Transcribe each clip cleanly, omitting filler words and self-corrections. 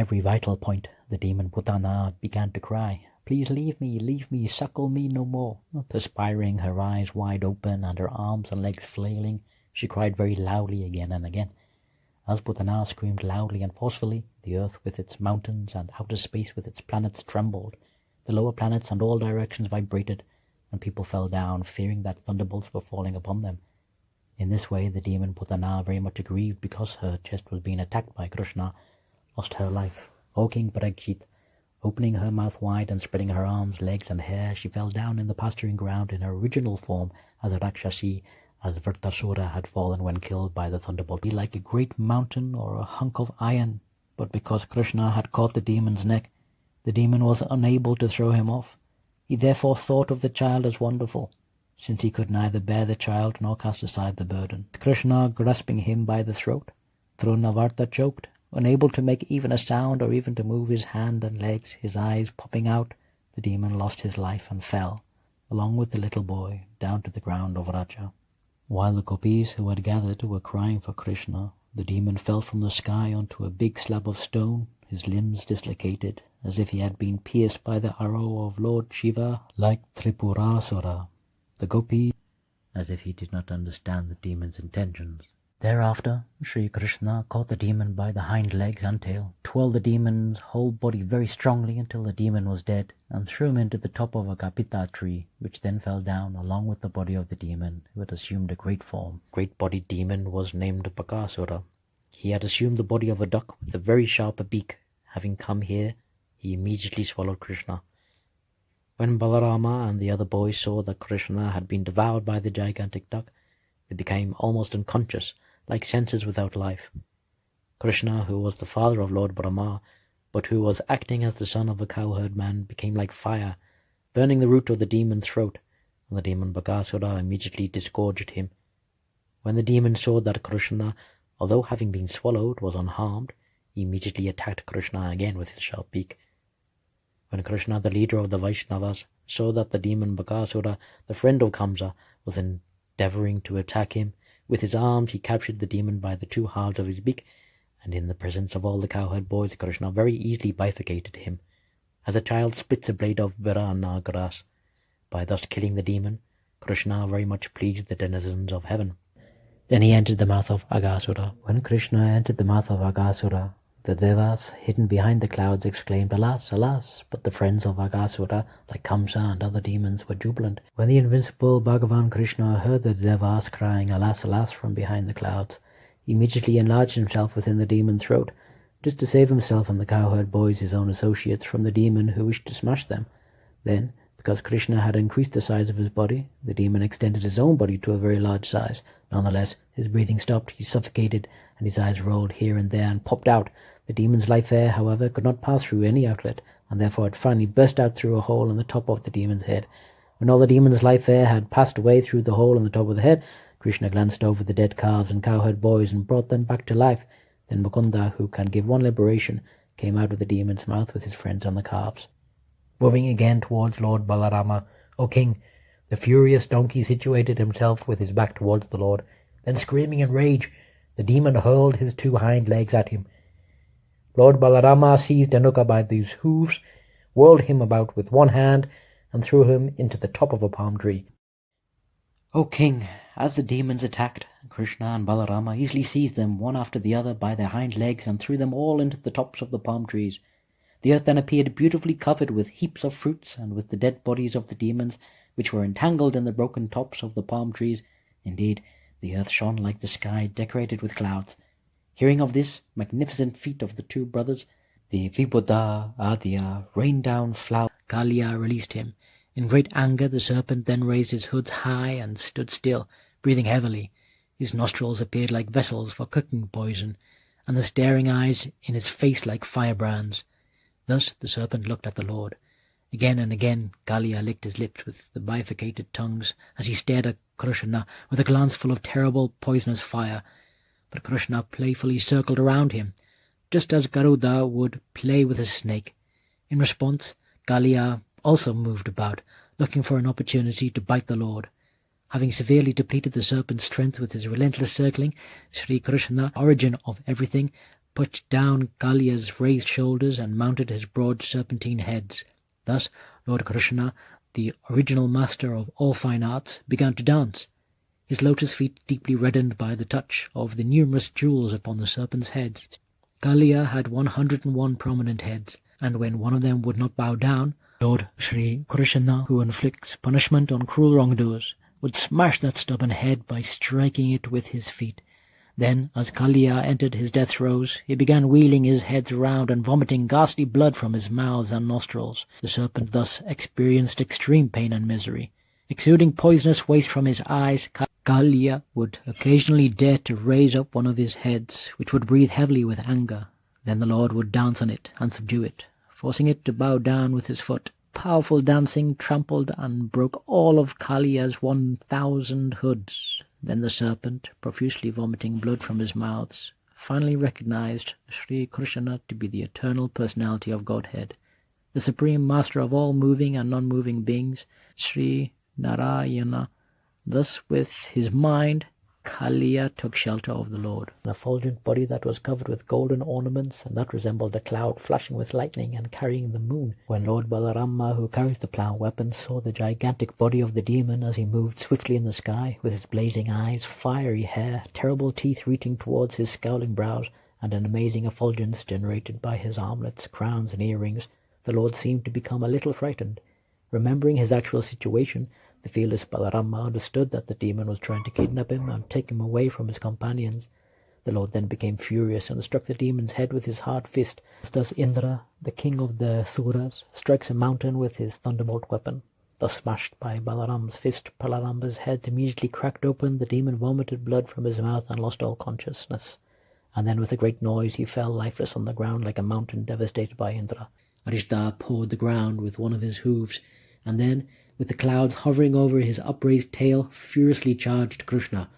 every vital point, the demon Putana began to cry, "Please leave me, suckle me no more." Perspiring, her eyes wide open, and her arms and legs flailing, she cried very loudly again and again. As Putana screamed loudly and forcefully, the earth with its mountains and outer space with its planets trembled. The lower planets and all directions vibrated, and people fell down, fearing that thunderbolts were falling upon them. In this way, the demon Putana, very much aggrieved because her chest was being attacked by Krishna, lost her life. O King Parikshit, opening her mouth wide and spreading her arms, legs, and hair, she fell down in the pasturing ground in her original form as a Rakshasi, as Vrtasura had fallen when killed by the thunderbolt, like a great mountain or a hunk of iron. But because Krishna had caught the demon's neck, the demon was unable to throw him off. He therefore thought of the child as wonderful, since he could neither bear the child nor cast aside the burden. Krishna grasping him by the throat, Trinavarta choked, unable to make even a sound or even to move his hand and legs, his eyes popping out. The demon lost his life and fell, along with the little boy, down to the ground of Vraja. While the gopis who had gathered were crying for Krishna, the demon fell from the sky onto a big slab of stone, his limbs dislocated, as if he had been pierced by the arrow of Lord Shiva, like Tripurasura. The gopis, as if he did not understand the demon's intentions. Thereafter, Sri Krishna caught the demon by the hind legs and tail, twirled the demon's whole body very strongly until the demon was dead, and threw him into the top of a kapita tree, which then fell down along with the body of the demon, who had assumed a great form. Great-bodied demon was named Bakasura. He had assumed the body of a duck with a very sharp beak. Having come here, he immediately swallowed Krishna. When Balarama and the other boys saw that Krishna had been devoured by the gigantic duck, they became almost unconscious, like senses without life. Krishna, who was the father of Lord Brahma, but who was acting as the son of a cowherd man, became like fire, burning the root of the demon's throat, and the demon Bakasura immediately disgorged him. When the demon saw that Krishna, although having been swallowed, was unharmed, he immediately attacked Krishna again with his sharp beak. When Krishna, the leader of the Vaishnavas, saw that the demon Bakasura, the friend of Kamsa, was endeavoring to attack him, with his arms he captured the demon by the two halves of his beak, and in the presence of all the cowherd boys, Krishna very easily bifurcated him, as a child splits a blade of virana grass. By thus killing the demon, Krishna very much pleased the denizens of heaven. Then he entered the mouth of Agasura. When Krishna entered the mouth of Agasura, the Devas, hidden behind the clouds, exclaimed, "Alas, alas!" But the friends of Agasura, like Kamsa and other demons, were jubilant. When the invincible Bhagavan Krishna heard the Devas crying, "Alas, alas!" from behind the clouds, he immediately enlarged himself within the demon's throat, just to save himself and the cowherd boys, his own associates, from the demon who wished to smash them. Then, because Krishna had increased the size of his body, the demon extended his own body to a very large size. Nonetheless, his breathing stopped, he suffocated, and his eyes rolled here and there and popped out. The demon's life air, however, could not pass through any outlet, and therefore it finally burst out through a hole in the top of the demon's head. When all the demon's life air had passed away through the hole in the top of the head, Krishna glanced over the dead calves and cowherd boys and brought them back to life. Then Mukunda, who can give one liberation, came out of the demon's mouth with his friends on the calves. Moving again towards Lord Balarama, "O King," the furious donkey situated himself with his back towards the Lord. Then, screaming in rage, the demon hurled his two hind legs at him. Lord Balarama seized Dhanuka by these hooves, whirled him about with one hand, and threw him into the top of a palm tree. "O King, as the demons attacked, Krishna and Balarama easily seized them one after the other by their hind legs and threw them all into the tops of the palm trees. The earth then appeared beautifully covered with heaps of fruits and with the dead bodies of the demons, which were entangled in the broken tops of the palm trees. Indeed, the earth shone like the sky decorated with clouds. Hearing of this magnificent feat of the two brothers, the Vibhuda Adya rained down flowers. Kalia released him. In great anger, the serpent then raised his hoods high and stood still, breathing heavily. His nostrils appeared like vessels for cooking poison, and the staring eyes in his face like firebrands. Thus the serpent looked at the Lord. Again and again Kalia licked his lips with the bifurcated tongues as he stared at Krishna with a glance full of terrible poisonous fire. But Krishna playfully circled around him, just as Garuda would play with a snake. In response, Kalia also moved about, looking for an opportunity to bite the Lord. Having severely depleted the serpent's strength with his relentless circling, Sri Krishna, origin of everything, pushed down Kalia's raised shoulders and mounted his broad serpentine heads. Thus Lord Krishna, the original master of all fine arts, began to dance, his lotus feet deeply reddened by the touch of the numerous jewels upon the serpents' heads. Kalia had 101 prominent heads, and when one of them would not bow down, Lord Sri Krishna, who inflicts punishment on cruel wrongdoers, would smash that stubborn head by striking it with his feet. Then, as Kalia entered his death throes, he began wheeling his heads round and vomiting ghastly blood from his mouths and nostrils. The serpent thus experienced extreme pain and misery. Exuding poisonous waste from his eyes, Kalia would occasionally dare to raise up one of his heads, which would breathe heavily with anger. Then the Lord would dance on it and subdue it, forcing it to bow down with his foot. Powerful dancing trampled and broke all of Kalia's 1,000 hoods. Then the serpent, profusely vomiting blood from his mouths, finally recognized Sri Krishna to be the eternal personality of Godhead, the supreme master of all moving and non-moving beings, Sri Narayana. Thus, with his mind, Kalia took shelter of the Lord. An effulgent body that was covered with golden ornaments, and that resembled a cloud flashing with lightning and carrying the moon. When Lord Balarama, who carries the plough weapon, saw the gigantic body of the demon as he moved swiftly in the sky, with his blazing eyes, fiery hair, terrible teeth reaching towards his scowling brows, and an amazing effulgence generated by his armlets, crowns, and earrings, the Lord seemed to become a little frightened. Remembering his actual situation, the fearless Balarama understood that the demon was trying to kidnap him and take him away from his companions. The Lord then became furious and struck the demon's head with his hard fist, just as Indra, the king of the Suras, strikes a mountain with his thunderbolt weapon. Thus smashed by Balarama's fist, Balarama's head immediately cracked open, the demon vomited blood from his mouth and lost all consciousness. And then with a great noise he fell lifeless on the ground like a mountain devastated by Indra. Arishta pawed the ground with one of his hooves, and then, with the clouds hovering over his upraised tail, furiously charged Krishna,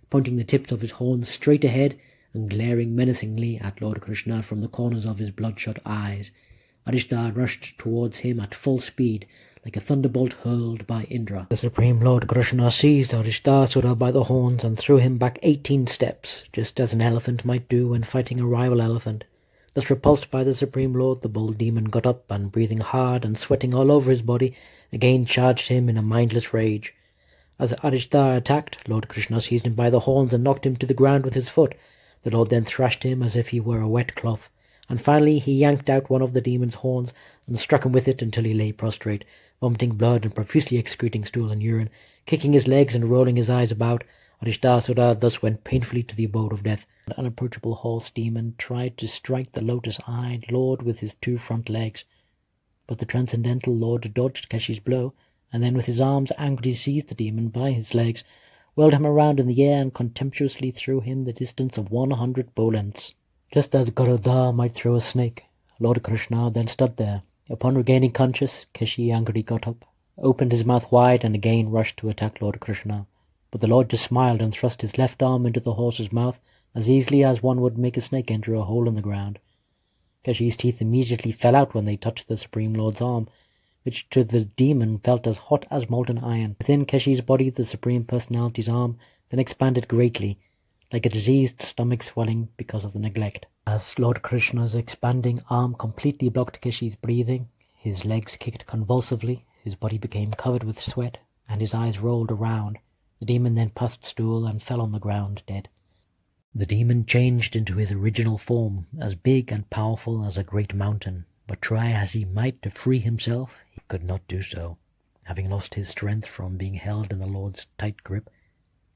pointing the tips of his horns straight ahead and glaring menacingly at Lord Krishna from the corners of his bloodshot eyes. Arishta rushed towards him at full speed, like a thunderbolt hurled by Indra. The Supreme Lord Krishna seized Arishtasura by the horns and threw him back 18 steps, just as an elephant might do when fighting a rival elephant. Thus repulsed by the Supreme Lord, the bull demon got up and, breathing hard and sweating all over his body, again charged him in a mindless rage. As Arishta attacked, Lord Krishna seized him by the horns and knocked him to the ground with his foot. The Lord then thrashed him as if he were a wet cloth, and finally he yanked out one of the demon's horns and struck him with it until he lay prostrate, vomiting blood and profusely excreting stool and urine. Kicking his legs and rolling his eyes about, Arishtasura thus went painfully to the abode of death. An unapproachable horse demon tried to strike the lotus-eyed Lord with his 2 front legs, but the transcendental Lord dodged Keshi's blow, and then with his arms angrily seized the demon by his legs, whirled him around in the air, and contemptuously threw him the distance of 100 bow-lengths. Just as Garuda might throw a snake, Lord Krishna then stood there. Upon regaining conscious, Keshi angrily got up, opened his mouth wide, and again rushed to attack Lord Krishna. But the Lord just smiled and thrust his left arm into the horse's mouth as easily as one would make a snake enter a hole in the ground. Keshi's teeth immediately fell out when they touched the Supreme Lord's arm, which to the demon felt as hot as molten iron. Within Keshi's body, the Supreme Personality's arm then expanded greatly, like a diseased stomach swelling because of the neglect. As Lord Krishna's expanding arm completely blocked Keshi's breathing, his legs kicked convulsively, his body became covered with sweat, and his eyes rolled around. The demon then passed stool and fell on the ground dead. The demon changed into his original form, as big and powerful as a great mountain, but try as he might to free himself, he could not do so. Having lost his strength from being held in the Lord's tight grip,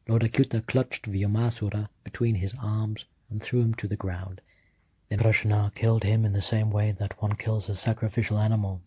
Lord Achyuta clutched Vyomasura between his arms and threw him to the ground. Then Krishna killed him in the same way that one kills a sacrificial animal.